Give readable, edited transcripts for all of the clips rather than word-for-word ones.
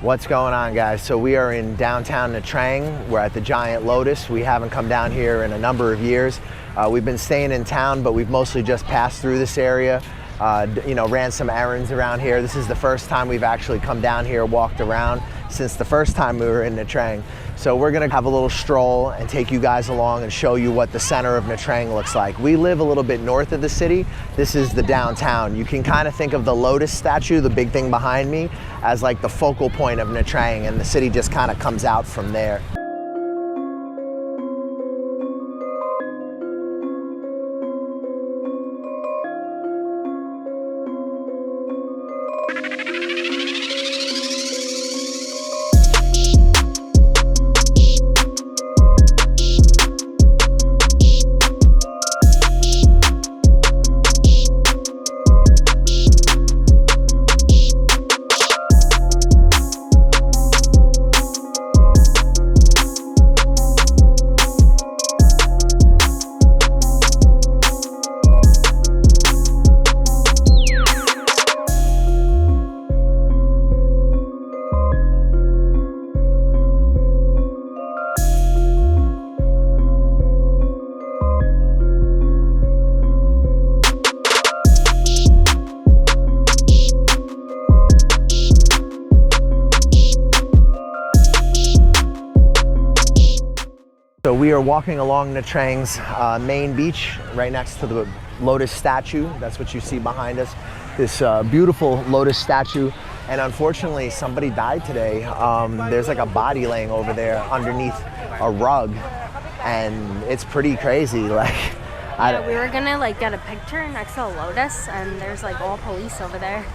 What's going on, guys? So we are in downtown Nha Trang. We're at the Giant Lotus. We haven't come down here in a number of years. We've been staying in town, but we've mostly just passed through this area. Ran some errands around here. This is the first time we've actually come down here, walked around since the first time we were in Nha Trang. So we're gonna have a little stroll and take you guys along and show you what the center of Nha Trang looks like. We live a little bit north of the city. This is the downtown. You can kind of think of the Lotus Statue, the big thing behind me, as like the focal point of Nha Trang, and the city just kind of comes out from there. So we are walking along Nha Trang's main beach, right next to the Lotus Statue. That's what you see behind us, this beautiful Lotus Statue. And unfortunately, somebody died today. There's like a body laying over there underneath a rug, and it's pretty crazy. Like, yeah, we were gonna like get a picture next to the Lotus, and there's like all police over there.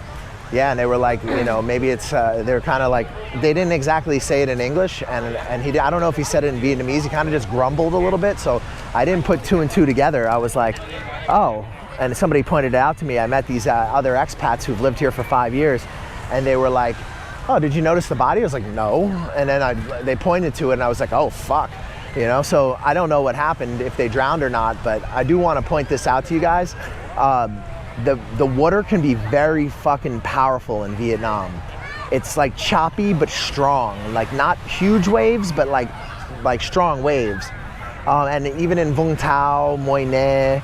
Yeah, and they were like, maybe it's, they're kind of like, they didn't exactly say it in English, and I don't know if he said it in Vietnamese. He kind of just grumbled a little bit, so I didn't put two and two together. I was like, oh, and somebody pointed it out to me. I met these other expats who've lived here for 5 years, and they were like, oh, did you notice the body? I was like, no, and then they pointed to it, and I was like, oh, fuck, So I don't know what happened, if they drowned or not, but I do want to point this out to you guys. The water can be very fucking powerful in Vietnam. It's like choppy but strong, like not huge waves, but like strong waves. And even in Vung Tau, Moi Ne,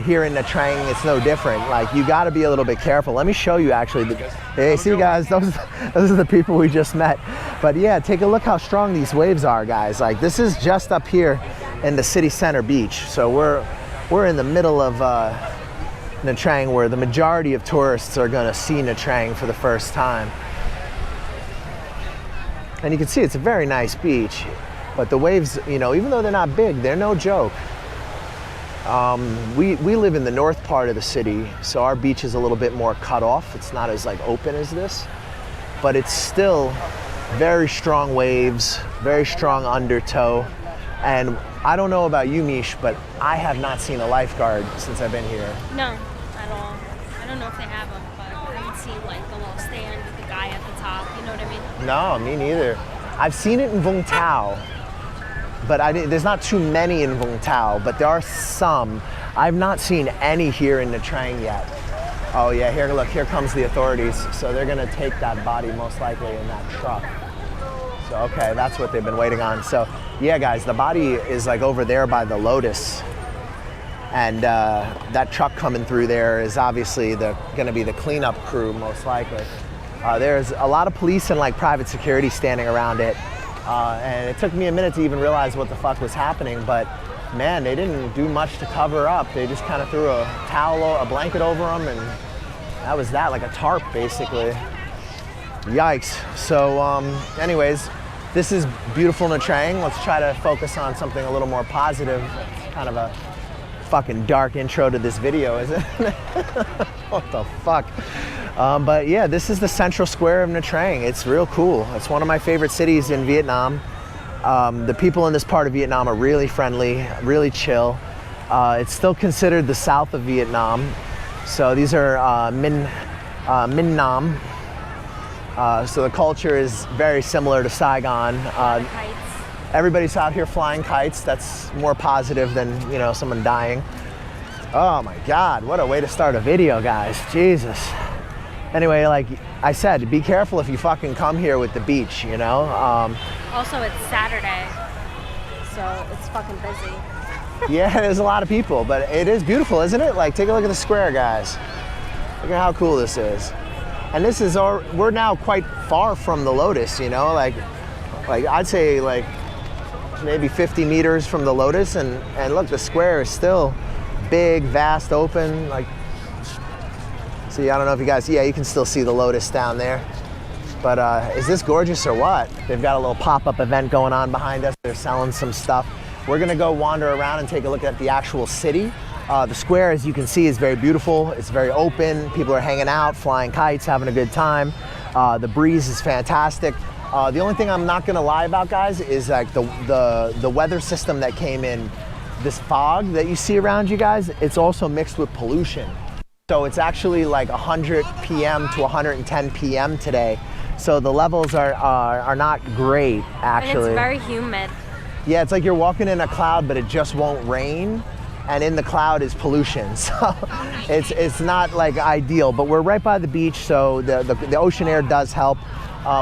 here in Nha Trang, it's no different. Like, you got to be a little bit careful. Let me show you actually. Hey, see you guys, those are the people we just met. But yeah, take a look how strong these waves are, guys. Like, this is just up here in the city center beach. So we're in the middle of Nha Trang, where the majority of tourists are gonna see Nha Trang for the first time. And you can see it's a very nice beach, but the waves, even though they're not big, they're no joke. We live in the north part of the city, so our beach is a little bit more cut off. It's not as like open as this, but it's still very strong waves, very strong undertow. And I don't know about you, Mish, but I have not seen a lifeguard since I've been here. No, at all. I don't know if they have them, but I would see like the little stand with the guy at the top, you know what I mean? No, me neither. I've seen it in Vung Tau, but there's not too many in Vung Tau, but there are some. I've not seen any here in Nha Trang yet. Oh yeah, here comes the authorities. So they're gonna take that body most likely in that truck. So, okay, that's what they've been waiting on. So, yeah, guys, the body is like over there by the Lotus. And that truck coming through there is obviously gonna be the cleanup crew, most likely. There's a lot of police and like private security standing around it. And it took me a minute to even realize what the fuck was happening, but man, they didn't do much to cover up. They just kind of threw a blanket over them, and that was that, like a tarp, basically. Yikes. So anyways, this is beautiful Nha Trang. Let's try to focus on something a little more positive. It's kind of a fucking dark intro to this video, isn't it? What the fuck? But yeah, this is the central square of Nha Trang. It's real cool. It's one of my favorite cities in Vietnam. The people in this part of Vietnam are really friendly, really chill. It's still considered the south of Vietnam. So these are Minh Nam. So the culture is very similar to Saigon. Everybody's out here flying kites. That's more positive than, someone dying. Oh my God, what a way to start a video, guys. Jesus. Anyway, like I said, be careful if you fucking come here with the beach, you know? Also, it's Saturday, so it's fucking busy. Yeah, there's a lot of people, but it is beautiful, isn't it? Like, take a look at the square, guys. Look at how cool this is. And this is we're now quite far from the Lotus, you know? Like I'd say like maybe 50 meters from the Lotus, and look, the square is still big, vast, open. Like, see, I don't know if you guys, yeah, you can still see the Lotus down there. But is this gorgeous or what? They've got a little pop-up event going on behind us. They're selling some stuff. We're gonna go wander around and take a look at the actual city. The square, as you can see, is very beautiful. It's very open. People are hanging out, flying kites, having a good time. The breeze is fantastic. The only thing I'm not gonna lie about, guys, is like the weather system that came in. This fog that you see around you guys, it's also mixed with pollution. So it's actually like 100 p.m. to 110 p.m. today. So the levels are not great, actually. And it's very humid. Yeah, it's like you're walking in a cloud, but it just won't rain. And in the cloud is pollution. So it's not like ideal, but we're right by the beach, so the ocean air does help.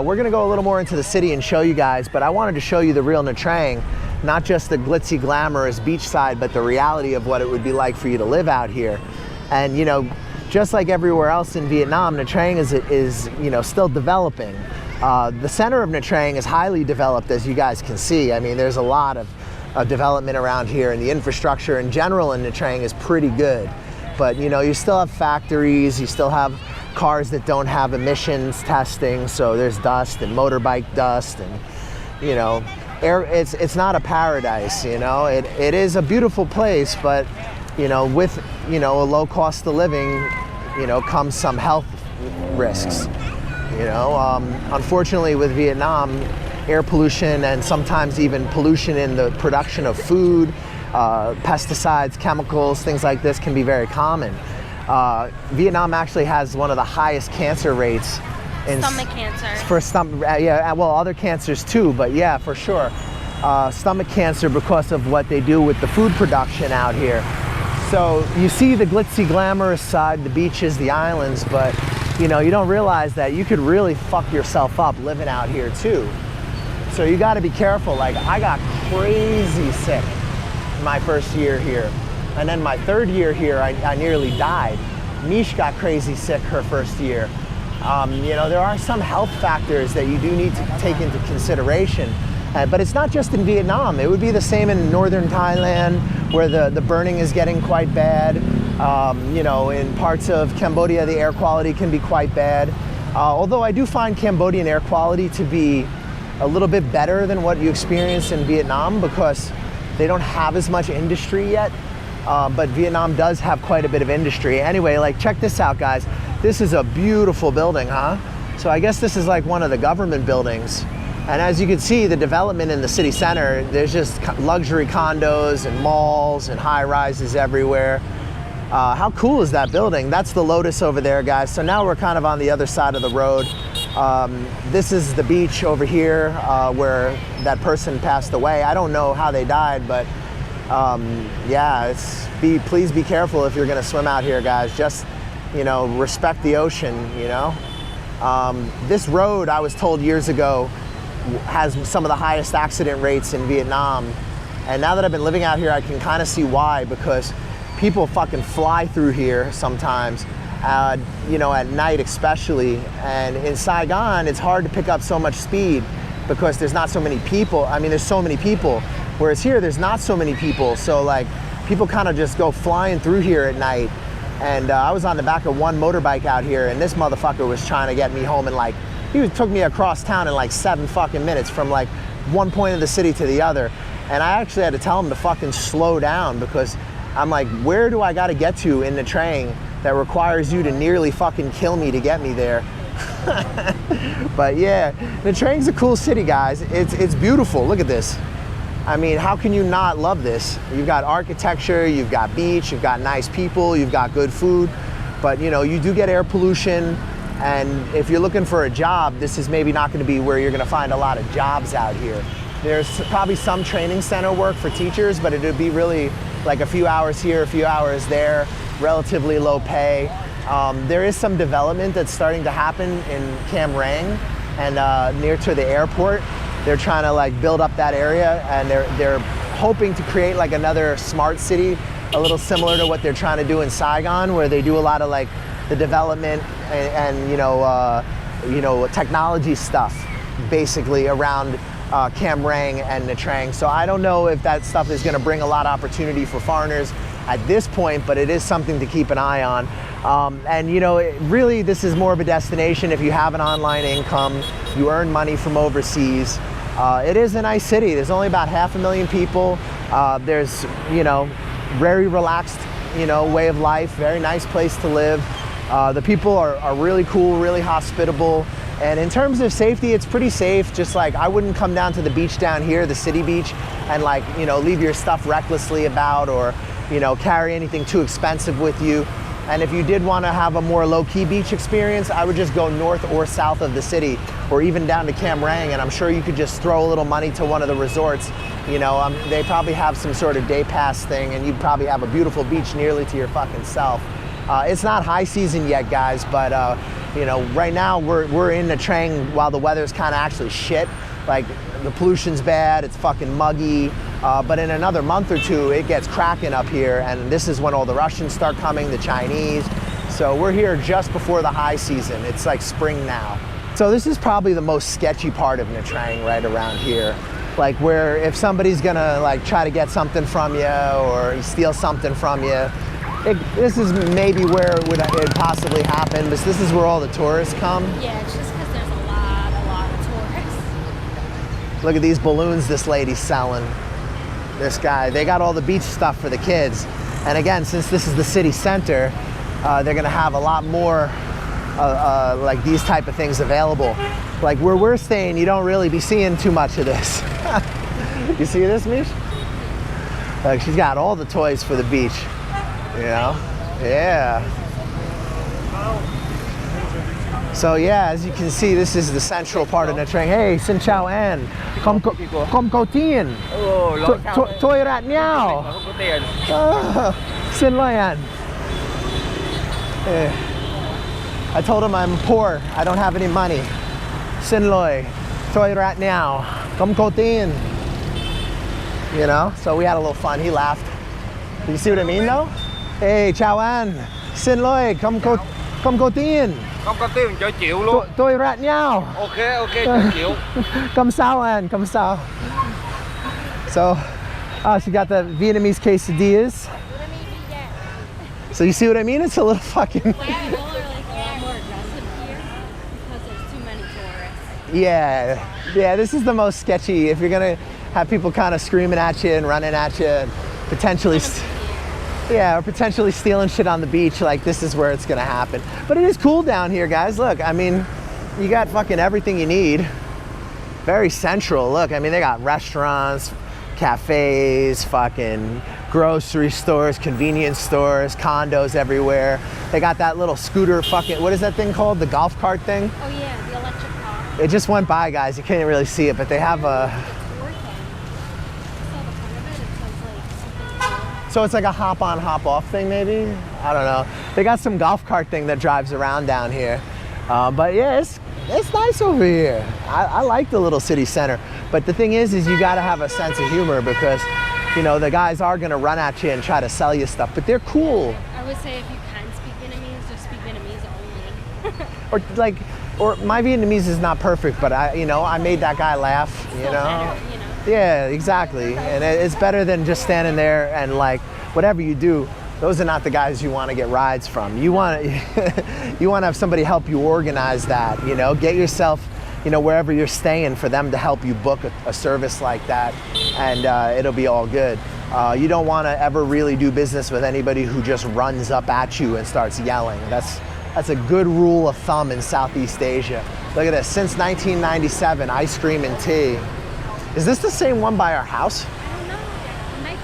We're gonna go a little more into the city and show you guys, but I wanted to show you the real Nha Trang, not just the glitzy, glamorous beach side, but the reality of what it would be like for you to live out here. And you know, just like everywhere else in Vietnam, Nha Trang is you know, still developing. The center of Nha Trang is highly developed, as you guys can see. I mean, there's a lot of development around here, and the infrastructure in general in Nha Trang is pretty good. But you know, you still have factories, you still have cars that don't have emissions testing, so there's dust and motorbike dust, and you know, it's not a paradise, you know. It is a beautiful place, but you know, with you know, a low cost of living, you know, comes some health risks. You know, unfortunately with Vietnam, air pollution and sometimes even pollution in the production of food, pesticides, chemicals, things like this can be very common. Vietnam actually has one of the highest cancer rates in stomach cancer. For stomach, yeah, well, other cancers too, but yeah, for sure. Stomach cancer because of what they do with the food production out here. So you see the glitzy, glamorous side, the beaches, the islands, but you know, you don't realize that you could really fuck yourself up living out here too. So you got to be careful. Like, I got crazy sick my first year here, and then my third year here, I nearly died. Mish got crazy sick her first year. You know, there are some health factors that you do need to take into consideration. But it's not just in Vietnam. It would be the same in northern Thailand, where the burning is getting quite bad. You know, in parts of Cambodia, the air quality can be quite bad. Although I do find Cambodian air quality to be a little bit better than what you experience in Vietnam, because they don't have as much industry yet. But Vietnam does have quite a bit of industry. Anyway, like, check this out, guys. This is a beautiful building, huh? So I guess this is like one of the government buildings. And as you can see, the development in the city center, there's just luxury condos and malls and high rises everywhere. How cool is that building? That's the Lotus over there, guys. So now we're kind of on the other side of the road. This is the beach over here where that person passed away. I don't know how they died, but yeah, please be careful if you're gonna swim out here, guys. Just, you know, respect the ocean, you know? This road, I was told years ago, has some of the highest accident rates in Vietnam. And now that I've been living out here, I can kind of see why, because people fucking fly through here sometimes, you know, at night especially. And in Saigon, it's hard to pick up so much speed because there's not so many people. I mean, there's so many people, whereas here, there's not so many people. So like, people kind of just go flying through here at night. And I was on the back of one motorbike out here, and this motherfucker was trying to get me home in like, he took me across town in like 7 fucking minutes from like one point of the city to the other. And I actually had to tell him to fucking slow down, because I'm like, where do I gotta get to in Nha Trang that requires you to nearly fucking kill me to get me there? But yeah, Nha Trang's a cool city, guys. It's beautiful, look at this. I mean, how can you not love this? You've got architecture, you've got beach, you've got nice people, you've got good food, but you know, you do get air pollution. And if you're looking for a job, this is maybe not gonna be where you're gonna find a lot of jobs out here. There's probably some training center work for teachers, but it would be really like a few hours here, a few hours there, relatively low pay. There is some development that's starting to happen in Cam Ranh and near to the airport. They're trying to like build up that area, and they're hoping to create like another smart city, a little similar to what they're trying to do in Saigon, where they do a lot of like the development and you know technology stuff basically around Cam Ranh and Nha Trang. So I don't know if that stuff is going to bring a lot of opportunity for foreigners at this point, but it is something to keep an eye on. And you know, really this is more of a destination if you have an online income, you earn money from overseas. It is a nice city. There's only about 500,000 people. There's, you know, very relaxed, you know, way of life, very nice place to live. The people are really cool, really hospitable. And in terms of safety, it's pretty safe. Just like I wouldn't come down to the beach down here, the city beach, and like, you know, leave your stuff recklessly about, or, you know, carry anything too expensive with you. And if you did want to have a more low-key beach experience, I would just go north or south of the city, or even down to Cam Ranh, and I'm sure you could just throw a little money to one of the resorts. You know, they probably have some sort of day pass thing, and you'd probably have a beautiful beach nearly to your fucking self. It's not high season yet, guys, but you know, right now we're in Nha Trang while the weather's kind of actually shit. Like the pollution's bad, it's fucking muggy. But in another month or two, it gets cracking up here, and this is when all the Russians start coming, the Chinese. So we're here just before the high season. It's like spring now. So this is probably the most sketchy part of Nha Trang right around here. Like where if somebody's gonna like try to get something from you or steal something from you, this is maybe where it possibly happen, but this is where all the tourists come. Yeah, it's just because there's a lot of tourists. Look at these balloons this lady's selling. This guy, they got all the beach stuff for the kids. And again, since this is the city center, they're gonna have a lot more like these type of things available. Like where we're staying, you don't really be seeing too much of this. You see this, Mish? Like she's got all the toys for the beach, you know? Yeah. So yeah, as you can see, this is the central part of Nha Trang. Hey, xin chào anh. Không có tiền. Tôi rat nhau. Xin lỗi anh. I told him I'm poor. I don't have any money. Xin lỗi. Tôi rat nhau. Không có tiền. You know, so we had a little fun. He laughed. You see what I mean, though? Hey, chào anh. Xin lỗi. Không có tiền. Không có tiền cho chịu luôn. Tôi rat nhau. Ok, cho chịu. Come sao anh, come sao. So, she got the Vietnamese quesadillas. So you see what I mean? It's a little fucking. Yeah, people are like a lot more aggressive here because there's too many tourists. Yeah, this is the most sketchy. If you're gonna have people kind of screaming at you and running at you, and potentially. Yeah, or potentially stealing shit on the beach, like this is where it's gonna happen. But it is cool down here, guys. Look, I mean, you got fucking everything you need. Very central. Look, I mean, they got restaurants, cafes, fucking grocery stores, convenience stores, condos everywhere. They got that little scooter fucking, what is that thing called? The golf cart thing? Oh yeah, the electric car. It just went by, guys. You can't really see it, but they have a, so it's like a hop-on, hop-off thing, maybe? I don't know. They got some golf cart thing that drives around down here. But yeah, it's nice over here. I like the little city center. But the thing is you gotta have a sense of humor because, you know, the guys are gonna run at you and try to sell you stuff, but they're cool. I would say if you can speak Vietnamese, just speak Vietnamese only. or my Vietnamese is not perfect, but I made that guy laugh, you know? Better, you know? Yeah, exactly. And it's better than just standing there and like, whatever you do, those are not the guys you want to get rides from. You want to have somebody help you organize that, you know, get yourself, you know, wherever you're staying for them to help you book a service like that, and it'll be all good. You don't want to ever really do business with anybody who just runs up at you and starts yelling. That's a good rule of thumb in Southeast Asia. Look at this, since 1997, ice cream and tea. Is this the same one by our house? I don't know. It might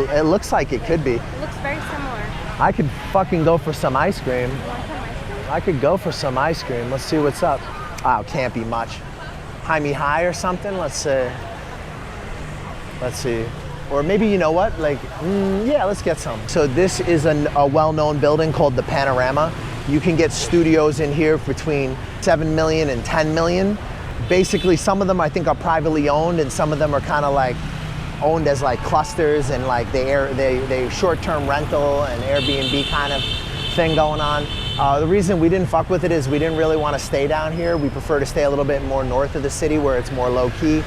be. It looks like it could be. It looks very similar. I could fucking go for some ice cream. You want some ice cream? I could go for some ice cream. Let's see what's up. Oh, can't be much. Jaime High or something? Let's see. Or maybe, you know what? Like, yeah, let's get some. So this is a well-known building called the Panorama You can get studios in here between 7 million and 10 million. Basically, some of them I think are privately owned, and some of them are kind of like owned as like clusters, and like they short-term rental and Airbnb kind of thing going on. The reason we didn't fuck with it is we didn't really want to stay down here. We prefer to stay a little bit more north of the city where it's more low-key.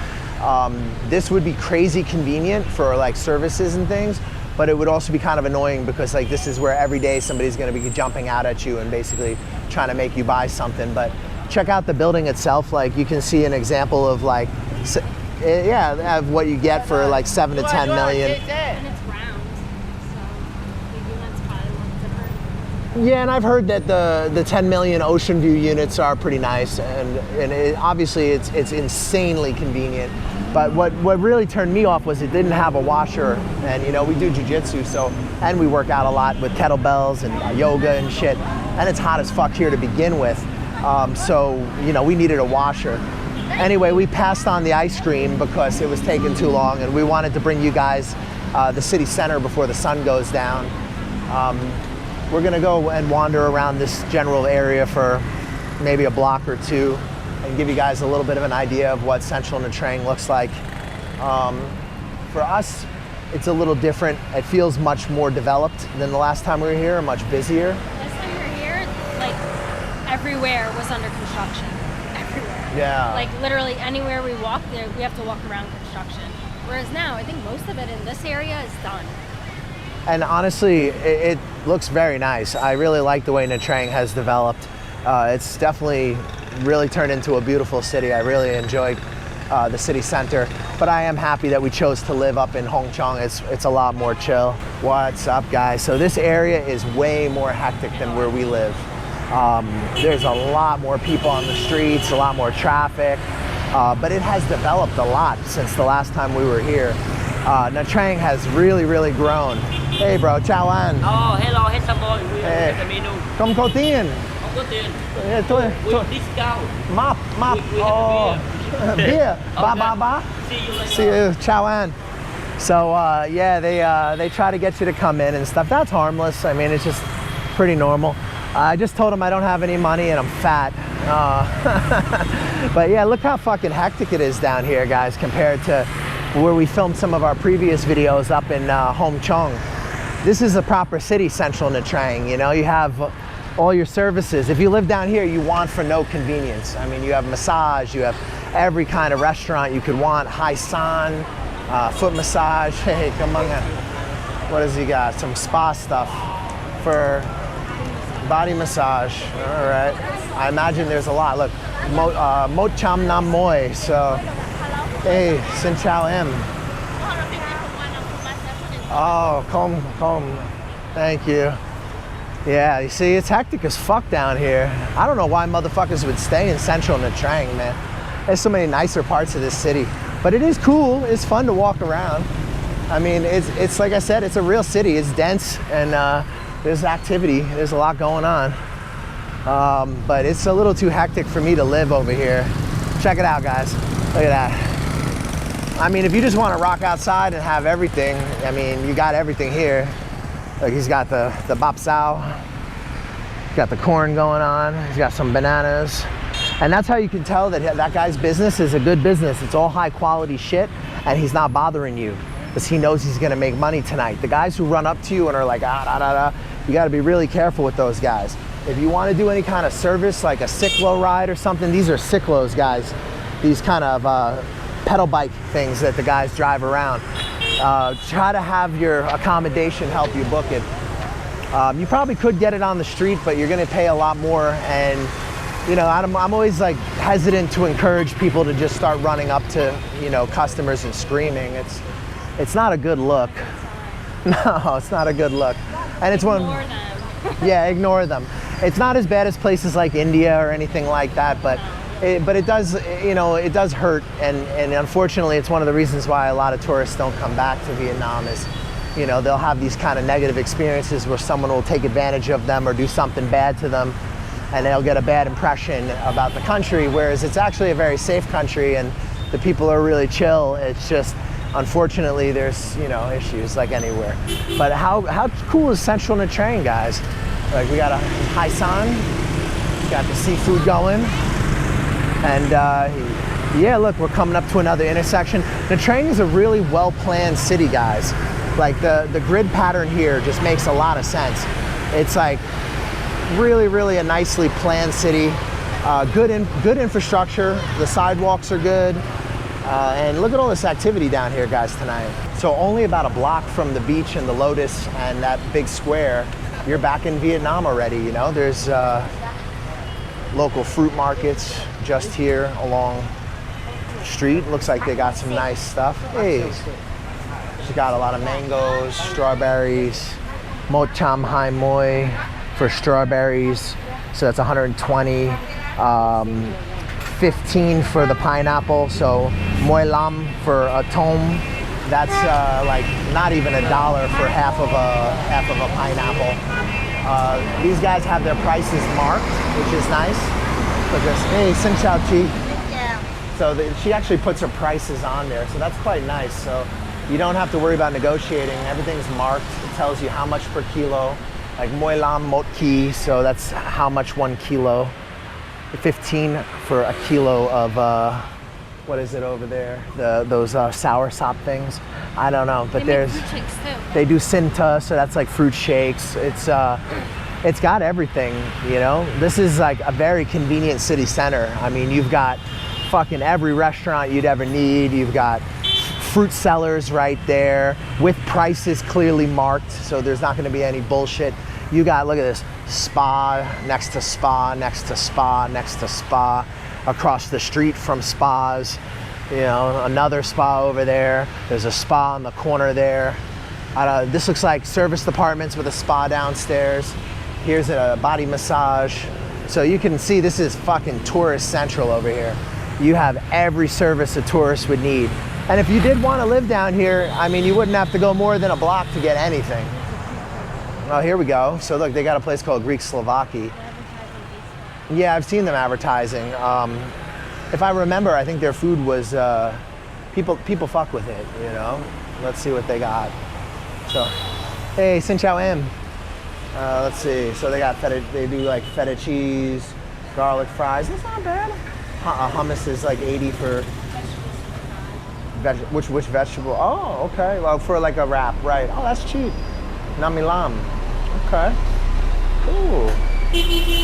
This would be crazy convenient for like services and things, but it would also be kind of annoying because like this is where every day somebody's going to be jumping out at you and basically trying to make you buy something. But check out the building itself. Like you can see an example of like, yeah, of what you get for like 7 to 10 million. And it's round, so the units probably look different. Yeah, and I've heard that the 10 million ocean view units are pretty nice, and obviously it's insanely convenient. But what really turned me off was it didn't have a washer, and you know we do jiu-jitsu, so and we work out a lot with kettlebells and yoga and shit, and it's hot as fuck here to begin with. So you know we needed a washer. Anyway, we passed on the ice cream because it was taking too long, and we wanted to bring you guys the city center before the sun goes down. We're gonna go and wander around this general area for maybe a block or two and give you guys a little bit of an idea of what central Nha Trang looks like. For us, it's a little different. It feels much more developed than the last time we were here, much busier. Last time we were here, like everywhere was under construction. Everywhere. Yeah. Like literally anywhere we walk there, we have to walk around construction. Whereas now, I think most of it in this area is done. And honestly, it looks very nice. I really like the way Nha Trang has developed. It's definitely really turned into a beautiful city. I really enjoyed the city center, but I am happy that we chose to live up in Hong Kong. It's a lot more chill. What's up, guys? So this area is way more hectic than where we live. There's a lot more people on the streets, a lot more traffic, but it has developed a lot since the last time we were here. Nha Trang has really grown. Hey bro, chào anh. Oh, hello, handsome boy. We Hey. have the menu. Không có tiền. Không có tiền. Yeah, thôi, We thôi. discount. Map. We have Oh, beer. Ba. See you later. See you, chào anh. So yeah, they try to get you to come in and stuff. That's harmless. I mean, it's just pretty normal. I just told them I don't have any money and I'm fat. But yeah, look how fucking hectic it is down here, guys, compared to where we filmed some of our previous videos up in Hong Kong. This is a proper city, central Nha Trang. You know, you have all your services. If you live down here, you want for no convenience. I mean, you have massage, you have every kind of restaurant you could want. Hai San, foot massage. Hey, come on. What has he got? Some spa stuff for body massage. All right. I imagine there's a lot. Look, Mo Cham Nam Moi. So, hey, Xin Chào Em. Oh, come. Thank you. Yeah, you see, it's hectic as fuck down here. I don't know why motherfuckers would stay in central Nha Trang, man. There's so many nicer parts of this city. But it is cool. It's fun to walk around. I mean, it's like I said, it's a real city. It's dense, and there's activity. There's a lot going on. But it's a little too hectic for me to live over here. Check it out, guys. Look at that. I mean, if you just want to rock outside and have everything, I mean, you got everything here. Look, he's got the bap sao. He's got the corn going on. He's got some bananas. And that's how you can tell that that guy's business is a good business. It's all high quality shit, and he's not bothering you because he knows he's gonna make money tonight. The guys who run up to you and are like, you gotta be really careful with those guys. If you wanna do any kind of service, like a cyclo ride or something, these are cyclos, guys. These kind of pedal bike things that the guys drive around. Try to have your accommodation help you book it. You probably could get it on the street, but you're gonna pay a lot more. And you know, I'm always like hesitant to encourage people to just start running up to, you know, customers and screaming. It's not a good look. No, it's not a good look. And it's one. Ignore them. Yeah, ignore them. It's not as bad as places like India or anything like that, but it does, you know, it does hurt, and unfortunately it's one of the reasons why a lot of tourists don't come back to Vietnam is, you know, they'll have these kind of negative experiences where someone will take advantage of them or do something bad to them, and they'll get a bad impression about the country, whereas it's actually a very safe country and the people are really chill. It's just, unfortunately, there's, you know, issues like anywhere. But how cool is central Nha Trang, guys? Like we got a Haisan, got the seafood going, and yeah, look, we're coming up to another intersection. Nha Trang is a really well-planned city, guys. Like the grid pattern here just makes a lot of sense. It's like really a nicely planned city. Good infrastructure. The sidewalks are good. And look at all this activity down here, guys, tonight. So only about a block from the beach and the Lotus and that big square, you're back in Vietnam already, you know? There's local fruit markets just here along the street. Looks like they got some nice stuff. Hey, she's got a lot of mangoes, strawberries, Mo Cham Hai Moi for strawberries. So that's 120. 15 for the pineapple, so Moi Lam for a tome. That's like not even $1 for half of a pineapple. These guys have their prices marked, which is nice. Look at this. Hey, Xin Chao Chi. So she actually puts her prices on there, so that's quite nice. So you don't have to worry about negotiating. Everything's marked. It tells you how much per kilo. Like Moi Lam Mot Ki, so that's how much 1 kilo. 15 for a kilo of what is it over there? Those sour sop things. I don't know, but They make fruit shakes too. they do Cinta, so that's like fruit shakes. It's got everything, you know. This is like a very convenient city center. I mean, you've got fucking every restaurant you'd ever need. You've got fruit sellers right there with prices clearly marked, so there's not going to be any bullshit. You got, look at this, spa next to spa next to spa next to spa, across the street from spas, you know, another spa over there. There's a spa on the corner there. This looks like service apartments with a spa downstairs. Here's a body massage. So you can see this is fucking tourist central over here. You have every service a tourist would need. And if you did want to live down here, I mean, you wouldn't have to go more than a block to get anything. Oh, here we go. So look, they got a place called Greek Slovaki. Yeah, I've seen them advertising. If I remember, I think their food was, people fuck with it, you know? Let's see what they got. So, hey, Xin Chao M. Let's see, so they got feta, they do like feta cheese, garlic fries. That's not bad. Hummus is like 80 for, which vegetable? Oh, okay, well, for like a wrap, right. Oh, that's cheap. Nami lam. Okay. Ooh.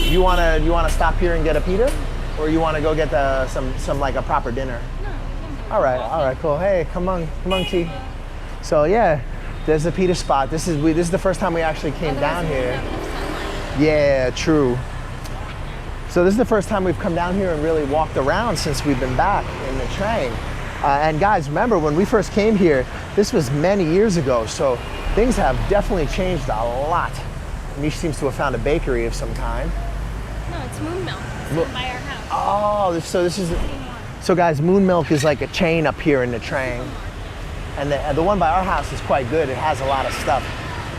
You wanna stop here and get a pita, or you wanna go get some like a proper dinner? No. All right, cool. Hey, come on, T. So yeah, there's a pita spot. This is the first time we actually came down here. Yeah, true. So this is the first time we've come down here and really walked around since we've been back in Nha Trang. And guys, remember when we first came here, this was many years ago, so things have definitely changed a lot. Mish seems to have found a bakery of some kind. No, it's Moonmilk. It's by our house. Oh, so this is, so guys, Moonmilk is like a chain up here in Nha Trang. And the one by our house is quite good. It has a lot of stuff.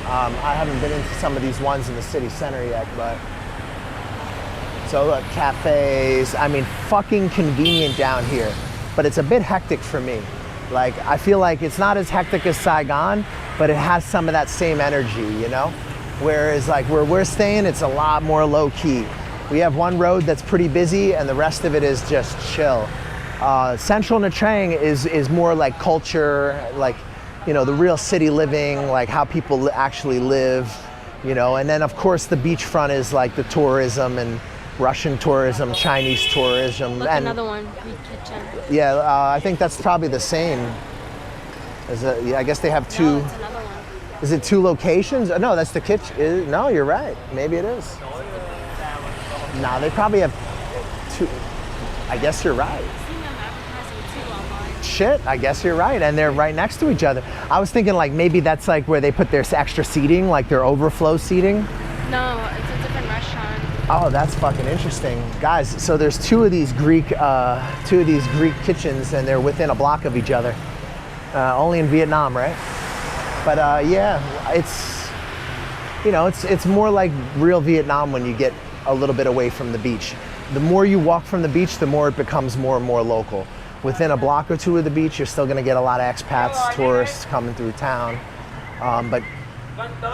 I haven't been into some of these ones in the city center yet, but. So look, cafes, I mean, fucking convenient down here. But it's a bit hectic for me. Like, I feel like it's not as hectic as Saigon, but it has some of that same energy, you know? Whereas like where we're staying, it's a lot more low key. We have one road that's pretty busy and the rest of it is just chill. Central Nha Trang is more like culture, like, you know, the real city living, like how people actually live, you know? And then of course the beachfront is like the tourism and Russian tourism, Chinese tourism. Look, and another one, Greek kitchen. yeah, I think that's probably the same. Yeah, I guess they have two. No, it's another one. Is it two locations? No, that's the kitchen. No, you're right. Maybe it is. No, they probably have two. I guess you're right. I've seen them advertising too online. Shit, I guess you're right. And they're right next to each other. I was thinking like maybe that's like where they put their extra seating, like their overflow seating. No, it's a different restaurant. Oh, that's fucking interesting. Guys, so there's two of these Greek kitchens and they're within a block of each other. Only in Vietnam, right? But yeah, it's, you know, it's more like real Vietnam when you get a little bit away from the beach. The more you walk from the beach, the more it becomes more and more local. Within a block or two of the beach, you're still gonna get a lot of expats, tourists coming through town. But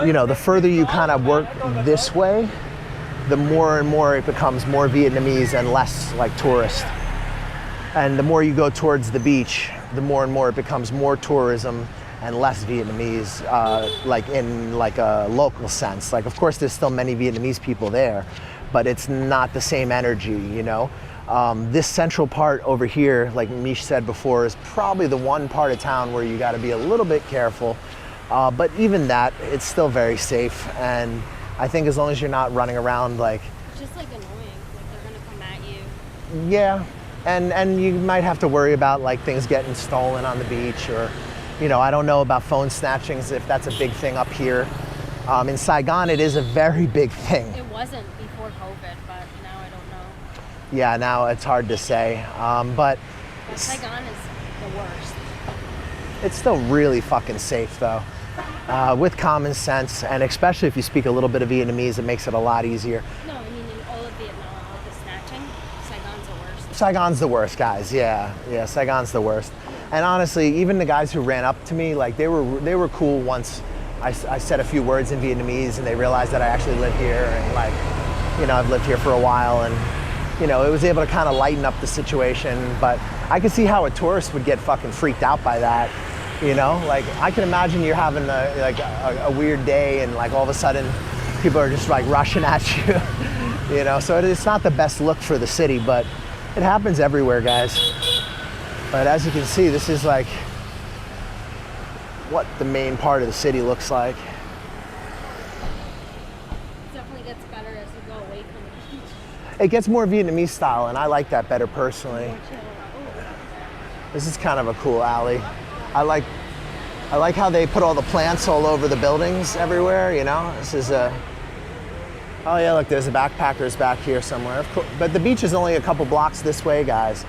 you know, the further you kind of work this way, the more and more it becomes more Vietnamese and less like tourist. And the more you go towards the beach, the more and more it becomes more tourism and less Vietnamese, like in like a local sense. Like, of course, there's still many Vietnamese people there, but it's not the same energy, you know? This central part over here, like Mish said before, is probably the one part of town where you gotta be a little bit careful. But even that, it's still very safe. And I think as long as you're not running around like... Just like annoying, like they're gonna come at you. Yeah, and you might have to worry about like things getting stolen on the beach, or, you know, I don't know about phone snatchings, if that's a big thing up here. In Saigon, it is a very big thing. It wasn't before COVID, but now I don't know. Yeah, now it's hard to say, but Saigon is the worst. it's still really fucking safe though. With common sense, and especially if you speak a little bit of Vietnamese, it makes it a lot easier. No, I mean in all of Vietnam, with the snatching, Saigon's the worst. Saigon's the worst, guys. Yeah, Saigon's the worst. And honestly, even the guys who ran up to me, like they were cool once I said a few words in Vietnamese, and they realized that I actually live here, and like, you know, I've lived here for a while, and you know, it was able to kind of lighten up the situation. But I could see how a tourist would get fucking freaked out by that. You know, like I can imagine you're having a weird day, and like all of a sudden people are just like rushing at you. You know, so it's not the best look for the city, but it happens everywhere, guys. But as you can see, this is like what the main part of the city looks like. It definitely gets better as you go away from the beach. It gets more Vietnamese style, and I like that better personally. More chill. Oh. This is kind of a cool alley. I like how they put all the plants all over the buildings everywhere, you know? This is a... Oh yeah, look, there's a backpackers back here somewhere. Of course, but the beach is only a couple blocks this way, guys.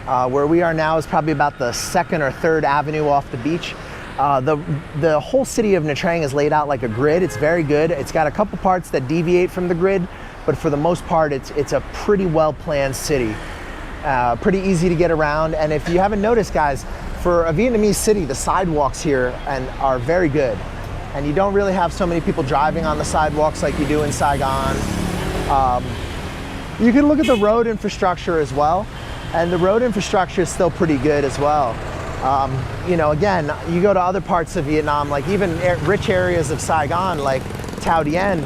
Where we are now is probably about the 2nd or 3rd Avenue off the beach. The whole city of Nha Trang is laid out like a grid. It's very good. It's got a couple parts that deviate from the grid, but for the most part, it's a pretty well-planned city. Pretty easy to get around. And if you haven't noticed, guys, for a Vietnamese city, the sidewalks here are very good. And you don't really have so many people driving on the sidewalks like you do in Saigon. You can look at the road infrastructure as well. And the road infrastructure is still pretty good as well. You know, again, you go to other parts of Vietnam, like even rich areas of Saigon, like Thao Dien,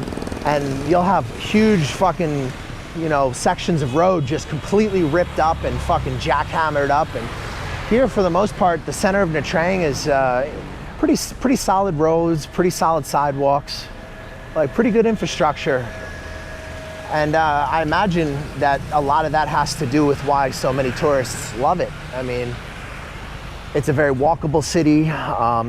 and you'll have huge fucking, you know, sections of road just completely ripped up and fucking jackhammered up. And here, for the most part, the center of Nha Trang is pretty solid roads, pretty solid sidewalks, like pretty good infrastructure. And I imagine that a lot of that has to do with why so many tourists love it. I mean, it's a very walkable city.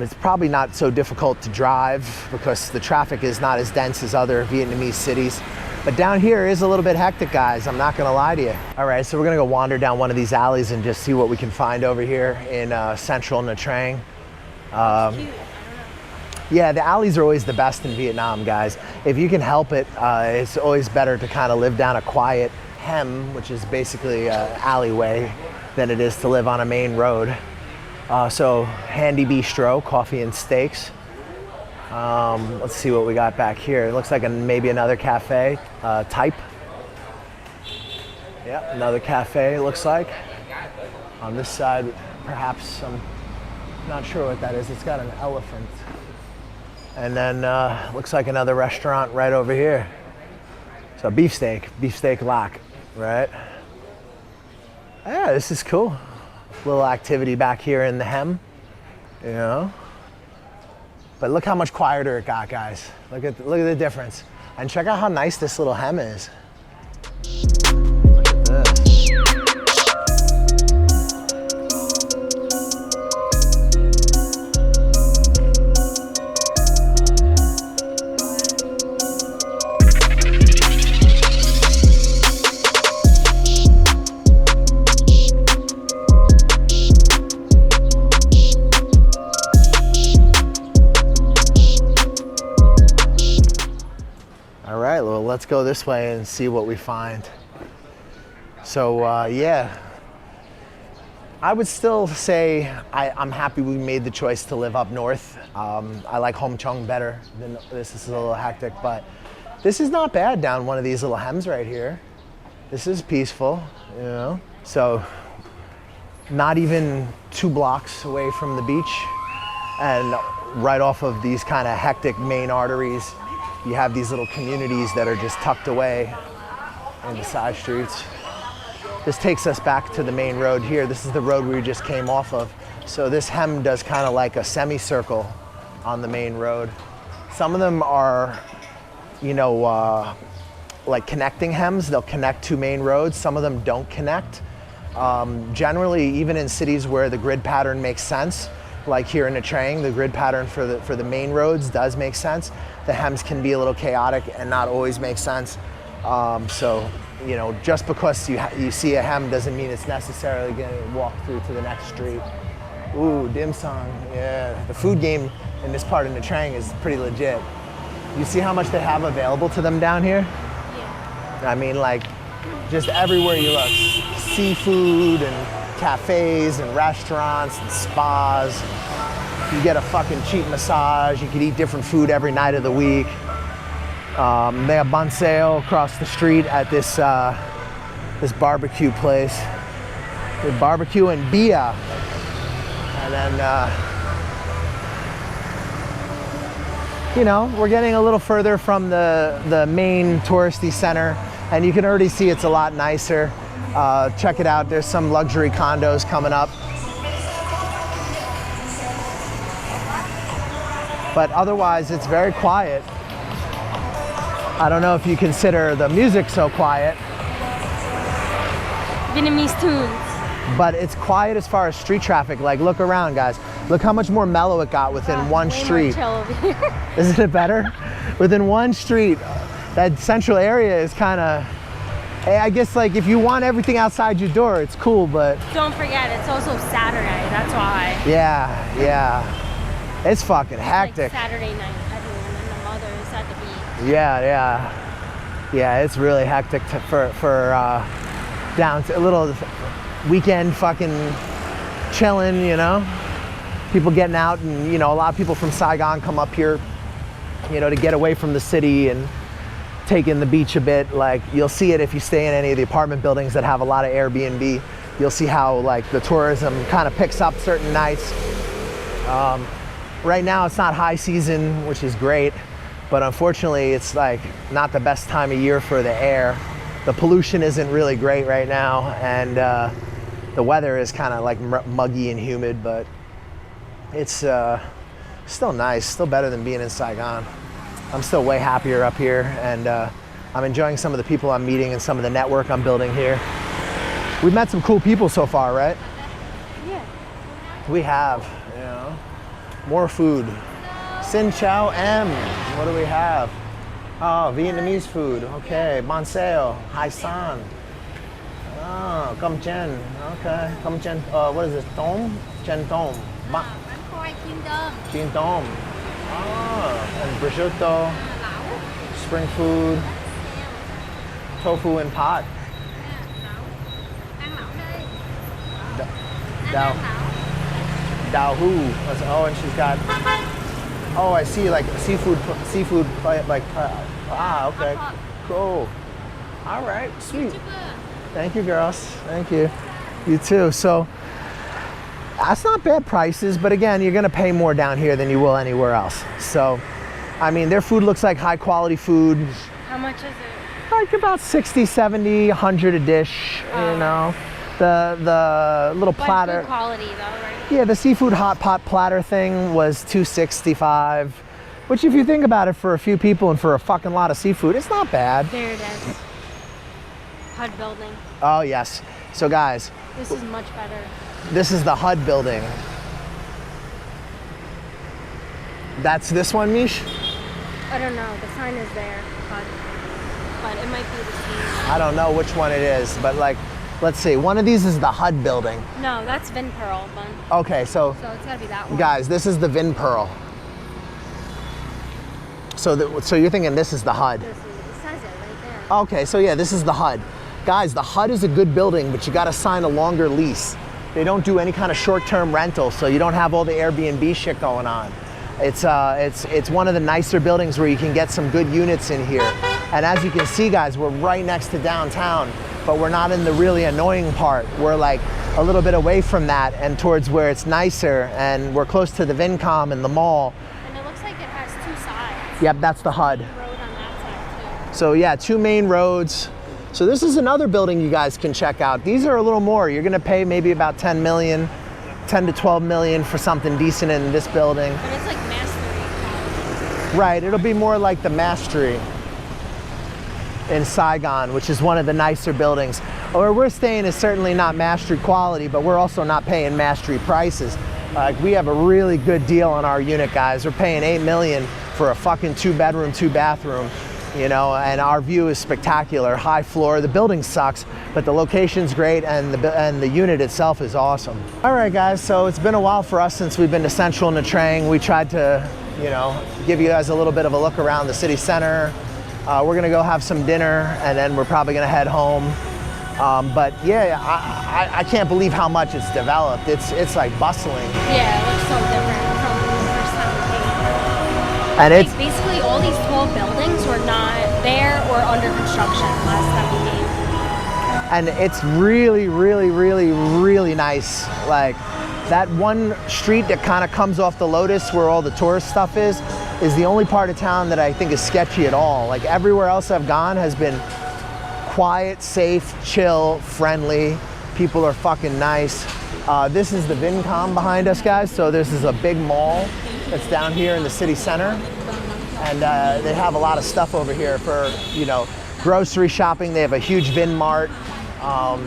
It's probably not so difficult to drive because the traffic is not as dense as other Vietnamese cities. But down here is a little bit hectic, guys. I'm not gonna lie to you. All right, so we're gonna go wander down one of these alleys and just see what we can find over here in central Nha Trang. Cute. I don't know. Yeah, the alleys are always the best in Vietnam, guys. If you can help it, it's always better to kind of live down a quiet hem, which is basically an alleyway, than it is to live on a main road. So, Handy Bistro, coffee and steaks. Let's see what we got back here. It looks like maybe another cafe type. Yeah, another cafe, it looks like. On this side, perhaps I'm not sure what that is. It's got an elephant. And then looks like another restaurant right over here. So beefsteak lock, right? Yeah, this is cool. Little activity back here in the hem, you know. But look how much quieter it got, guys. Look at the difference. And check out how nice this little hem is. Look at this. Let's go this way and see what we find. So yeah, I would still say I'm happy we made the choice to live up north. I like Homchong better than this. This is a little hectic, but this is not bad down one of these little hems right here. This is peaceful, you know? So not even 2 blocks away from the beach and right off of these kind of hectic main arteries, you have these little communities that are just tucked away in the side streets. This takes us back to the main road here. This is the road we just came off of. So this hem does kind of like a semicircle on the main road. Some of them are, you know, like connecting hems. They'll connect 2 main roads. Some of them don't connect. Generally, even in cities where the grid pattern makes sense, like here in Nha Trang, the grid pattern for the main roads does make sense. The hems can be a little chaotic and not always make sense. So, you know, just because you see a hem doesn't mean it's necessarily going to walk through to the next street. Ooh, dim sum, yeah. The food game in this part of Nha Trang is pretty legit. You see how much they have available to them down here? Yeah. I mean, like, just everywhere you look. Seafood and cafes and restaurants and spas. You get a fucking cheap massage. You could eat different food every night of the week. They have banseo across the street at this this barbecue place. With barbecue and bia. And then, you know, we're getting a little further from the main touristy center, and you can already see it's a lot nicer. Check it out, there's some luxury condos coming up. But otherwise, it's very quiet. I don't know if you consider the music so quiet. Vietnamese tunes. But it's quiet as far as street traffic. Like, look around, guys. Look how much more mellow it got within one Way street. more chill over here. Isn't it better? Within one street, that central area is kind of, I guess, like, if you want everything outside your door, it's cool, but... Don't forget, it's also Saturday, that's why. Yeah, yeah. It's fucking hectic. Like Saturday night, everyone and the mothers at the beach. Yeah. Yeah, it's really hectic for down to a little weekend fucking chilling, you know? People getting out, and, you know, a lot of people from Saigon come up here, you know, to get away from the city and take in the beach a bit. Like, you'll see it if you stay in any of the apartment buildings that have a lot of Airbnb. You'll see how, like, the tourism kind of picks up certain nights. Right now it's not high season, which is great, but unfortunately it's like not the best time of year for the air. The pollution isn't really great right now, and the weather is kind of like muggy and humid, but it's still nice, still better than being in Saigon. I'm still way happier up here, and I'm enjoying some of the people I'm meeting and some of the network I'm building here. We've met some cool people so far, right? Yeah. We have, you know. More food. Xin Chao M. What do we have? Oh, Vietnamese food. Okay. Banseo. Hai San. Oh, Cơm Chen. Okay. Cơm Chen. What is this? Tom? Chen Tom. Chin Tom. Oh, and prosciutto. Spring food. Tofu and pot. Dao. Dao Hu. Oh, and she's got. Oh, I see, like seafood, like. Okay, cool. All right, sweet. Thank you, girls. Thank you. You too. So that's not bad prices, but again, you're gonna pay more down here than you will anywhere else. So, I mean, their food looks like high quality food. How much is it? Like about 60, 70, 100 a dish. You know, the little platter. Good quality though, right? Yeah, the seafood hot pot platter thing was $265, which if you think about it, for a few people and for a fucking lot of seafood, it's not bad. There it is. HUD building. Oh yes. So guys, This is much better. this is the HUD building. That's this one, Mish? I don't know. The sign is there, but it might be the same. I don't know which one it is, but like, let's see. One of these is the HUD building. No, that's Vin Pearl, bun. Okay, so So it's gotta be that one. guys, this is the Vin Pearl. So you're thinking this is the HUD. It says it right there. Okay, so yeah, this is the HUD. Guys, the HUD is a good building, but you gotta sign a longer lease. They don't do any kind of short-term rental, so you don't have all the Airbnb shit going on. It's one of the nicer buildings where you can get some good units in here. And as you can see, guys, we're right next to downtown, but we're not in the really annoying part. We're like a little bit away from that and towards where it's nicer, and we're close to the Vincom and the mall. And it looks like it has 2 sides. Yep, that's the Hud. Road on that side too. So yeah, 2 main roads. So this is another building you guys can check out. These are a little more. You're gonna pay maybe about 10 million, 10 to 12 million for something decent in this building. But it's like mastery. Right, it'll be more like the Mastery in Saigon, which is one of the nicer buildings. Where we're staying is certainly not Mastery quality, but we're also not paying Mastery prices. We have a really good deal on our unit, guys. We're paying 8 million for a fucking 2-bedroom, 2-bathroom, you know, and our view is spectacular. High floor, the building sucks, but the location's great, and the unit itself is awesome. All right, guys, so it's been a while for us since we've been to Central Nha Trang. We tried to, you know, give you guys a little bit of a look around the city center. We're gonna go have some dinner, and then we're probably gonna head home. But yeah, I can't believe how much it's developed. It's like bustling. Yeah, it looks so different from the first time we came. And it's Like basically all these tall buildings were not there or under construction last time we came. and it's really, really, really, really nice. Like that one street that kind of comes off the Lotus where all the tourist stuff is the only part of town that I think is sketchy at all. Like everywhere else I've gone has been quiet, safe, chill, friendly. People are fucking nice. This is the Vincom behind us, guys. So this is a big mall that's down here in the city center. And they have a lot of stuff over here for, you know, grocery shopping. They have a huge Vin Mart.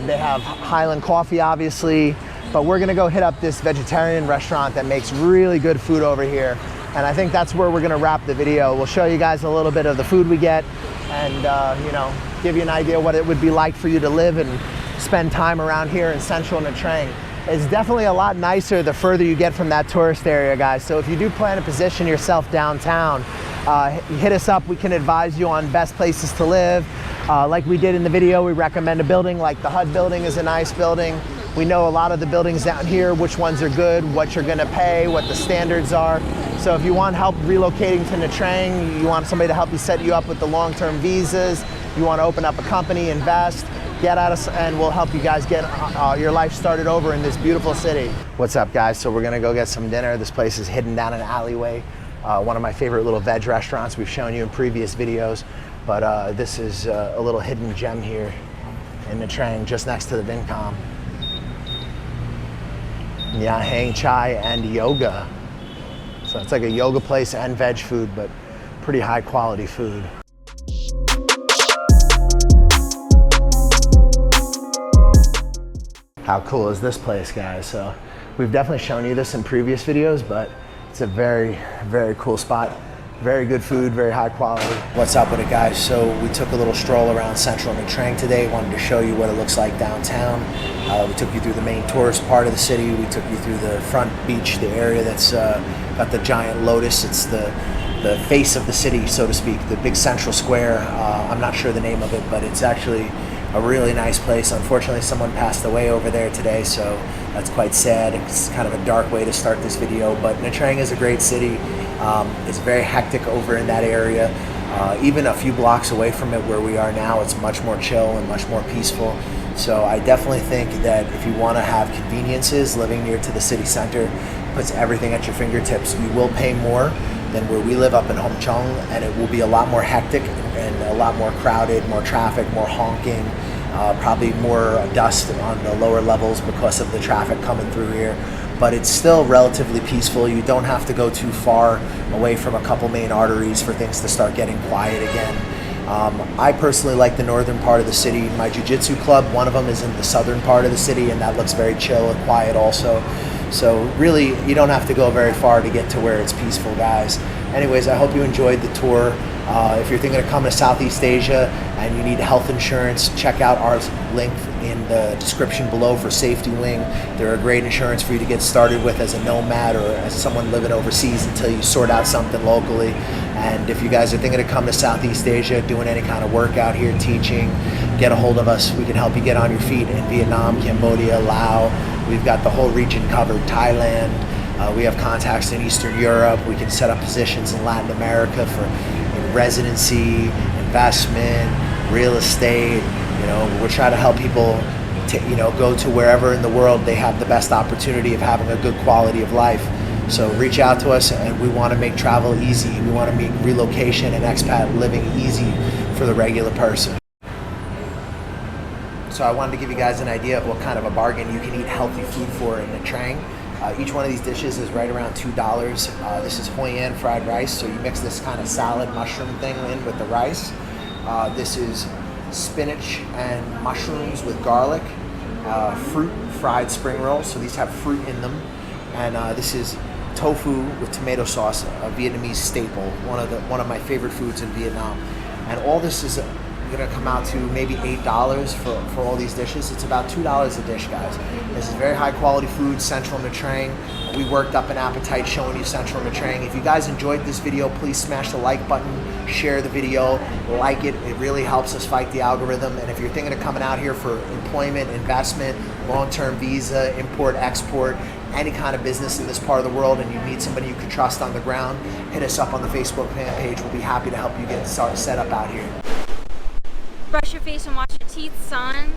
They have Highland Coffee, obviously. But we're gonna go hit up this vegetarian restaurant that makes really good food over here. And I think that's where we're gonna wrap the video. We'll show you guys a little bit of the food we get and, you know, give you an idea what it would be like for you to live and spend time around here in Central Nha Trang. It's definitely a lot nicer the further you get from that tourist area, guys. So if you do plan to position yourself downtown, hit us up. We can advise you on best places to live. Like we did in the video, we recommend a building like the Hud building is a nice building. We know a lot of the buildings down here, which ones are good, what you're gonna pay, what the standards are. So if you want help relocating to Nha Trang, you want somebody to help you set you up with the long-term visas, you wanna open up a company, invest, get at us and we'll help you guys get your life started over in this beautiful city. What's up, guys? So we're gonna go get some dinner. This place is hidden down an alleyway. One of my favorite little veg restaurants we've shown you in previous videos, but this is a little hidden gem here in Nha Trang, just next to the Vincom. Nha Hang Chai and yoga. So it's like a yoga place and veg food, but pretty high quality food. How cool is this place, guys? So we've definitely shown you this in previous videos, but it's a very, very cool spot. Very good food, very high quality. What's up with it, guys? So we took a little stroll around Central Nha Trang today. Wanted to show you what it looks like downtown. We took you through the main tourist part of the city. We took you through the front beach, the area that's got the giant lotus. It's the face of the city, so to speak, the big central square. I'm not sure the name of it, but it's actually a really nice place. Unfortunately, someone passed away over there today, so that's quite sad. It's kind of a dark way to start this video, but Nha Trang is a great city. It's very hectic over in that area. Even a few blocks away from it where we are now, it's much more chill and much more peaceful. So I definitely think that if you want to have conveniences, living near to the city center puts everything at your fingertips. You will pay more than where we live up in Hom Chong, and it will be a lot more hectic and a lot more crowded, more traffic, more honking, probably more dust on the lower levels because of the traffic coming through here. But it's still relatively peaceful. You don't have to go too far away from a couple main arteries for things to start getting quiet again. I personally like the northern part of the city. My jiu-jitsu club, one of them is in the southern part of the city, and that looks very chill and quiet also. So really, you don't have to go very far to get to where it's peaceful, guys. Anyways, I hope you enjoyed the tour. If you're thinking of coming to Southeast Asia and you need health insurance, check out our link in the description below for Safety Wing. They're a great insurance for you to get started with as a nomad or as someone living overseas until you sort out something locally. And if you guys are thinking of coming to Southeast Asia, doing any kind of work out here, teaching, get a hold of us. We can help you get on your feet in Vietnam, Cambodia, Laos, We've got the whole region covered, Thailand. We have contacts in Eastern Europe. We can set up positions in Latin America for residency, investment, real estate. You know, we're trying to help people go to wherever in the world they have the best opportunity of having a good quality of life. So reach out to us, and we want to make travel easy. We want to make relocation and expat living easy for the regular person. So I wanted to give you guys an idea of what kind of a bargain you can eat healthy food for in Nha Trang. Each one of these dishes is right around $2. This is Hoi An fried rice, so you mix this kind of salad mushroom thing in with the rice. This is spinach and mushrooms with garlic, fruit fried spring rolls, so these have fruit in them. And this is tofu with tomato sauce, a Vietnamese staple, one of my favorite foods in Vietnam. And all this is gonna come out to maybe $8 for all these dishes. It's about $2 a dish, guys. This is very high quality food, Central Nha Trang. We worked up an appetite showing you Central Nha Trang. If you guys enjoyed this video, please smash the like button, share the video, like it. It really helps us fight the algorithm. And if you're thinking of coming out here for employment, investment, long-term visa, import, export, any kind of business in this part of the world, and you need somebody you can trust on the ground, hit us up on the Facebook page. We'll be happy to help you get set up out here. Brush your face and wash your teeth, son.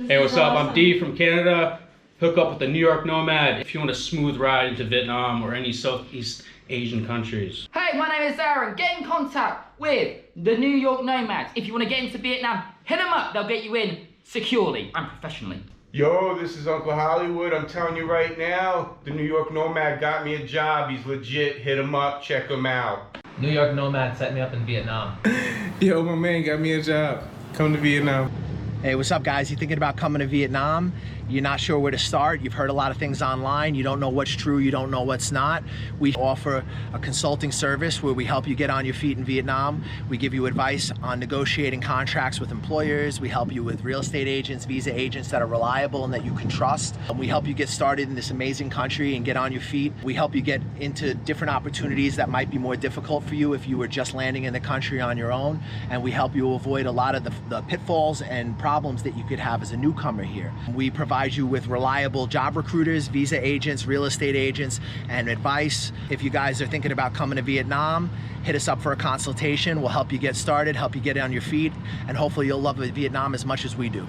Hey, what's up? I'm D from Canada. Hook up with the New York Nomad if you want a smooth ride into Vietnam or any Southeast Asian countries. Hey, my name is Aaron. Get in contact with the New York Nomads. If you want to get into Vietnam, hit them up. They'll get you in securely and professionally. Yo, this is Uncle Hollywood. I'm telling you right now, the New York Nomad got me a job. He's legit. Hit him up. Check him out. New York Nomad set me up in Vietnam. Yo, my man got me a job. Come to Vietnam. Hey, what's up, guys? You thinking about coming to Vietnam? You're not sure where to start. You've heard a lot of things online. You don't know what's true. You don't know what's not. We offer a consulting service where we help you get on your feet in Vietnam. We give you advice on negotiating contracts with employers. We help you with real estate agents, visa agents that are reliable and that you can trust. We help you get started in this amazing country and get on your feet. We help you get into different opportunities that might be more difficult for you if you were just landing in the country on your own. And we help you avoid a lot of the pitfalls and problems that you could have as a newcomer here. We provide you with reliable job recruiters, visa agents, real estate agents, and advice. If you guys are thinking about coming to Vietnam, hit us up for a consultation. We'll help you get started, help you get on your feet, and hopefully you'll love Vietnam as much as we do.